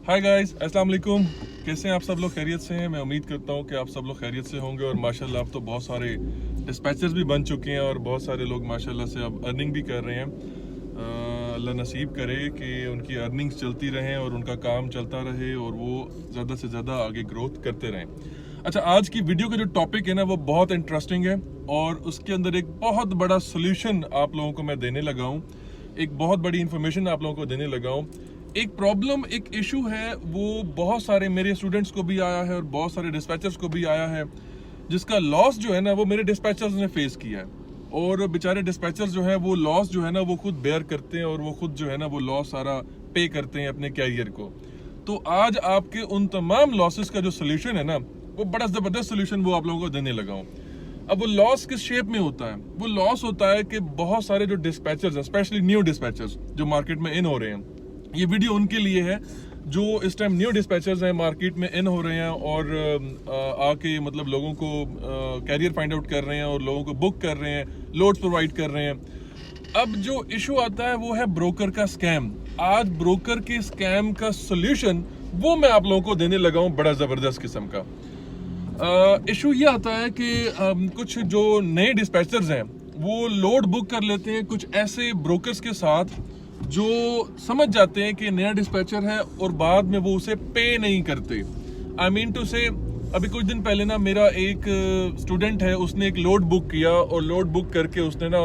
Hi guys, अस्सलाम वालेकुम। कैसे हैं आप सब लोग? खैरियत से हैं? मैं उम्मीद करता हूं कि आप सब लोग खैरियत से होंगे और माशाल्लाह अब तो बहुत सारे डिस्पैचर्स भी बन चुके हैं और बहुत सारे लोग माशाल्लाह से अब अर्निंग भी कर रहे हैं। अल्लाह नसीब करे कि उनकी अर्निंग्स चलती रहें और उनका काम चलता रहे और वो ज़्यादा से ज़्यादा आगे ग्रोथ करते रहें। अच्छा, आज की वीडियो का जो टॉपिक है ना वो बहुत इंटरेस्टिंग है और उसके अंदर एक बहुत बड़ा सोल्यूशन आप लोगों को मैं देने लगा हूँ, एक बहुत बड़ी इंफॉर्मेशन आप लोगों को देने लगा हूँ। एक प्रॉब्लम, एक इशू है, वो बहुत सारे मेरे स्टूडेंट्स को भी आया है और बहुत सारे डिस्पैचर्स को भी आया है, जिसका लॉस जो है ना वो मेरे डिस्पैचर्स ने फेस किया है। और बेचारे डिस्पैचर्स जो है वो लॉस जो है ना वो खुद बेयर करते हैं और वो खुद जो है ना वो लॉस सारा पे करते हैं अपने कैरियर को। तो आज आपके उन तमाम लॉसेस का जो सोल्यूशन है ना वो बड़ा जबरदस्त सोल्यूशन वो आप लोगों को देने लगा हूँ। अब वो लॉस किस शेप में होता है? वो लॉस होता है कि बहुत सारे जो डिस्पैचर्स हैं, स्पेशली न्यू डिस्पैचर्स जो मार्केट में इन हो रहे हैं, ये वीडियो उनके लिए है जो इस टाइम न्यू डिस्पैचर्स हैं, मार्केट में इन हो रहे हैं और आके मतलब लोगों को कैरियर फाइंड आउट कर रहे हैं और लोगों को बुक कर रहे हैं, लोड्स प्रोवाइड कर रहे हैं। अब जो इशू आता है वो है ब्रोकर का स्कैम। आज ब्रोकर के स्कैम का सोल्यूशन वो मैं आप लोगों को देने लगा हूँ, बड़ा जबरदस्त किस्म का। इशू ये आता है कि कुछ जो नए डिस्पैचर्स हैं वो लोड बुक कर लेते हैं कुछ ऐसे ब्रोकर्स के साथ जो समझ जाते हैं कि नया डिस्पैचर है और बाद में वो उसे पे नहीं करते। आई मीन टू से, अभी कुछ दिन पहले ना मेरा एक स्टूडेंट है, उसने एक लोड बुक किया और लोड बुक करके उसने ना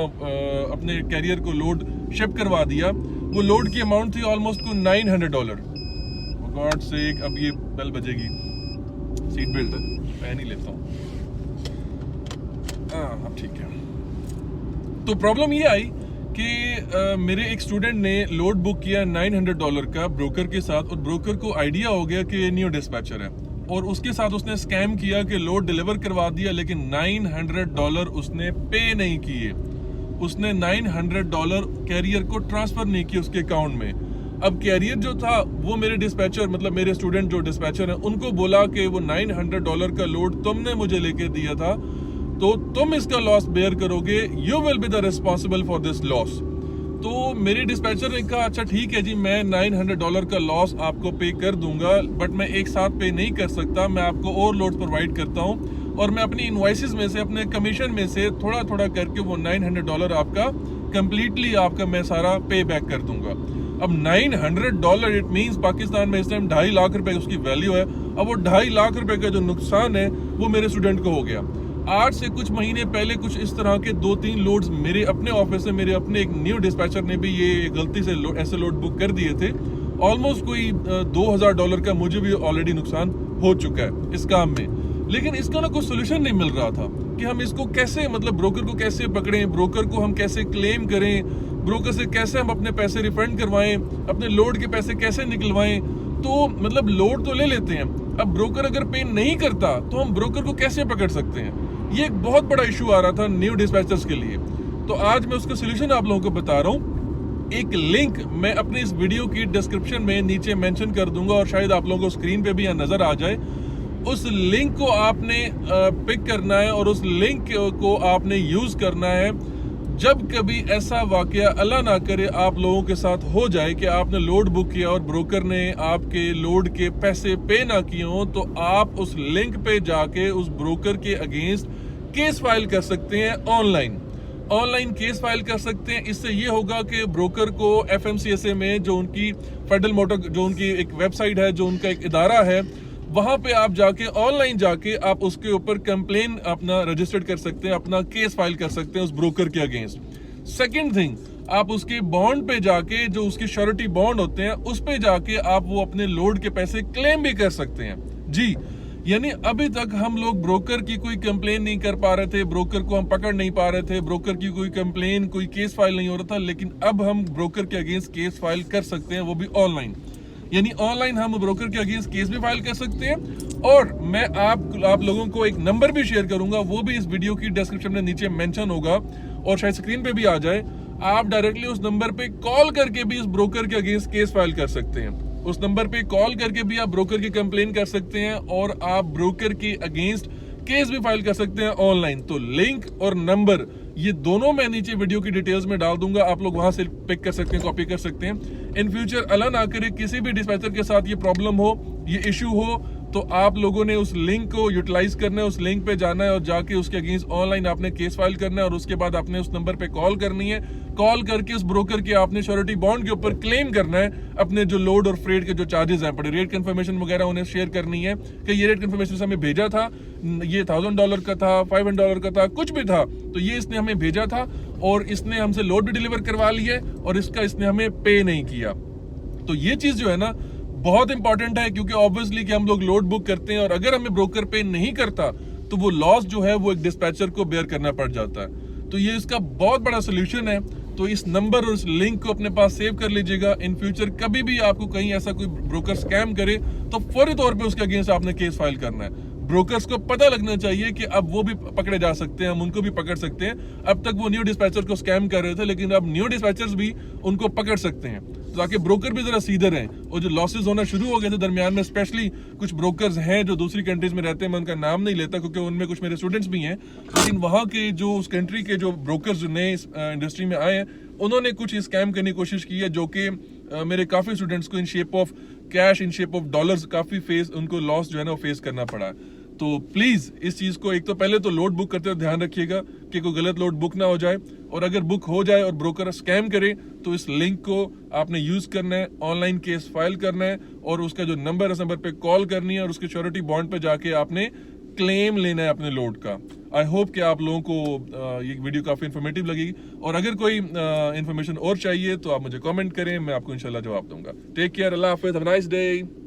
अपने कैरियर को लोड शिप करवा दिया। वो लोड की अमाउंट थी ऑलमोस्ट $900। गॉड से, अब ये बेल बजेगी, सीट बेल्ट है, पहन ही लेता हूँ। अब ठीक है। तो प्रॉब्लम ये आई कि मेरे एक स्टूडेंट ने लोड बुक किया $900 का ब्रोकर के साथ और ब्रोकर को आइडिया हो गया कि ये न्यू डिस्पैचर है और उसके साथ उसने स्कैम किया कि लोड डिलीवर करवा दिया, लेकिन $900 उसने पे नहीं किए। उसने $900 कैरियर को ट्रांसफर नहीं किए उसके अकाउंट में। अब कैरियर जो था वो मेरे डिस्पैचर, मतलब मेरे स्टूडेंट जो डिस्पैचर है, उनको बोला कि वो $900 का लोड तुमने मुझे लेके दिया था तो तुम इसका लॉस बेयर करोगे, you will be the responsible for this loss. तो मेरे डिस्पैचर ने कहा अच्छा ठीक है जी, मैं $900 का लॉस आपको पे कर दूंगा, बट मैं एक साथ पे नहीं कर सकता, मैं आपको और लोड प्रोवाइड करता हूँ और मैं अपनी इनवॉइसेस में से, अपने कमीशन में से थोड़ा थोड़ा करके वो $900 आपका कंप्लीटली आपका मैं सारा पे बैक कर दूंगा। अब $900 इट मीन्स पाकिस्तान में इस टाइम 2.5 लाख रुपए उसकी वैल्यू है। अब वो 2.5 लाख रुपए का जो नुकसान है वो मेरे स्टूडेंट को हो गया। आज से कुछ महीने पहले कुछ इस तरह के 2-3 लोड्स मेरे अपने ऑफिस से, मेरे अपने एक न्यू डिस्पैचर ने भी ये गलती से ऐसे लोड बुक कर दिए थे। ऑलमोस्ट कोई $2000 का मुझे भी ऑलरेडी नुकसान हो चुका है इस काम में। लेकिन इसका ना कोई सोल्यूशन नहीं मिल रहा था कि हम इसको कैसे, मतलब ब्रोकर को कैसे पकड़ें, ब्रोकर को हम कैसे क्लेम करें, ब्रोकर से कैसे हम अपने पैसे रिफंड करवाएं, अपने लोड के पैसे कैसे निकलवाएं। तो मतलब लोड तो ले लेते हैं, अब ब्रोकर अगर पे नहीं करता तो हम ब्रोकर को कैसे पकड़ सकते हैं? ये एक बहुत बड़ा इशू आ रहा था न्यू डिस्पैचर्स के लिए। तो आज मैं उसका सोल्यूशन आप लोगों को बता रहा हूँ। एक लिंक मैं अपने इस वीडियो की डिस्क्रिप्शन में नीचे मेंशन कर दूंगा और शायद आप लोगों को स्क्रीन पे भी नजर आ जाए। उस लिंक को आपने पिक करना है और उस लिंक को आपने यूज करना है। जब कभी ऐसा वाकया अल्लाह ना करे आप लोगों के साथ हो जाए कि आपने लोड बुक किया और ब्रोकर ने आपके लोड के पैसे पे ना किए हो, तो आप उस लिंक पे जाके उस ब्रोकर के अगेंस्ट केस फाइल कर सकते हैं। ऑनलाइन केस फाइल कर सकते हैं। इससे ये होगा कि ब्रोकर को FMCSA में, जो उनकी फेडरल मोटर, जो उनकी एक वेबसाइट है, जो उनका एक इदारा है, वहां पे आप जाके ऑनलाइन जाके आप उसके ऊपर कंप्लेन अपना रजिस्टर्ड कर सकते हैं, अपना केस फाइल कर सकते हैं उस ब्रोकर के अगेंस्ट। सेकंड थिंग, आप उसके बॉन्ड पे जाके, जो उसकी श्योरिटी बॉन्ड होते हैं, उस पे जाके आप वो अपने लोड के पैसे क्लेम भी कर सकते हैं। जी, यानी अभी तक हम लोग ब्रोकर की कोई कंप्लेन नहीं कर पा रहे थे, ब्रोकर को हम पकड़ नहीं पा रहे थे, ब्रोकर की कोई कंप्लेन, कोई केस फाइल नहीं हो रहा था, लेकिन अब हम ब्रोकर के अगेंस्ट केस फाइल कर सकते हैं, वो भी ऑनलाइन। यानी ऑनलाइन हम ब्रोकर के अगेंस्ट केस भी फाइल कर सकते हैं। और मैं आप लोगों को एक नंबर भी शेयर करूंगा, वो भी इस वीडियो की डिस्क्रिप्शन में नीचे मेंशन होगा और शायद स्क्रीन पे भी आ जाए। आप डायरेक्टली उस नंबर पे कॉल करके भी इस ब्रोकर के अगेंस्ट केस फाइल कर सकते हैं। उस नंबर पे कॉल करके भी आप ब्रोकर की कंप्लेन कर सकते हैं और आप ब्रोकर के अगेंस्ट केस भी फाइल कर सकते हैं ऑनलाइन। तो लिंक और नंबर ये दोनों मैं नीचे वीडियो की डिटेल्स में डाल दूंगा, आप लोग वहां से पिक कर सकते हैं, कॉपी कर सकते हैं। इन फ्यूचर अल्लाह ना करे किसी भी डिस्पैचर के साथ ये प्रॉब्लम हो, ये इशू हो, तो आप लोगों ने उस लिंक को यूटिलाइज करना है, उस लिंक पे जाना है और जाके उसके अगेंस्ट ऑनलाइन आपने केस फाइल करना है और उसके बाद आपने उस नंबर पे कॉल करनी है। कॉल करके उस ब्रोकर के आपने श्योरिटी बॉन्ड के ऊपर क्लेम करना है अपने जो लोड और फ्रेट के जो चार्जेस हैं पड़े, रेट कंफर्मेशन वगैरह उन्हें शेयर करनी है कि ये रेट कंफर्मेशन हमें भेजा था, ये $1000 का था, $500 का था, कुछ भी था, तो ये इसने हमें भेजा था और इसने हमसे लोड भी डिलीवर करवा लिया और इसका इसने हमें पे नहीं किया। तो ये चीज जो है ना बहुत इंपॉर्टेंट है, क्योंकि ऑब्वियसली कि हम लोग लोड बुक करते हैं और अगर हमें ब्रोकर पे नहीं करता तो वो लॉस जो है वो एक डिस्पैचर को बेयर करना पड़ जाता है। तो ये इसका बहुत बड़ा सोल्यूशन है। तो इस नंबर और इस लिंक को अपने पास सेव कर लीजिएगा। इन फ्यूचर कभी भी आपको कहीं ऐसा कोई ब्रोकर स्कैम करे तो फौरी तौर पे उसके अगेंस्ट आपने केस फाइल करना है। ब्रोकर्स को पता लगना चाहिए कि अब वो भी पकड़े जा सकते हैं, हम उनको भी पकड़ सकते हैं। अब तक वो न्यू डिस्पैचर को स्कैम कर रहे थे, लेकिन अब न्यू डिस्पैचर्स भी उनको पकड़ सकते हैं। तो ताकि ब्रोकर भी जरा सीधे रहें। और जो लॉसेस होना शुरू हो गए थे दरमियान में, स्पेशली कुछ ब्रोकर्स हैं जो दूसरी कंट्रीज में रहते हैं, मैं उनका नाम नहीं लेता क्योंकि उनमें कुछ मेरे स्टूडेंट्स भी हैं, लेकिन वहाँ के जो उस कंट्री के जो ब्रोकर्स जो नए इंडस्ट्री में आए हैं, उन्होंने कुछ स्कैम करने की कोशिश की है, जो कि मेरे काफी स्टूडेंट्स को in shape of cash, in shape of dollars काफी उनको लॉस जो है ना वो फेस करना पड़ा है। तो प्लीज इस चीज को एक तो पहले तो लोड बुक करते हुए ध्यान रखिएगा कि कोई गलत लोड बुक ना हो जाए, और अगर बुक हो जाए और ब्रोकर स्कैम करे तो इस लिंक को आपने यूज करना है, ऑनलाइन केस फाइल करना है और उसका जो नंबर है उस नंबर पे कॉल करनी है और उसके श्योरिटी बॉन्ड पे जाके आपने क्लेम लेना है अपने लोड का। आई होप कि आप लोगों को ये वीडियो काफी इन्फॉर्मेटिव लगेगी, और अगर कोई इन्फॉर्मेशन और चाहिए तो आप मुझे कमेंट करें, मैं आपको इंशाल्लाह जवाब दूंगा। टेक केयर, अल्लाह हाफिज, हैव अ नाइस डे।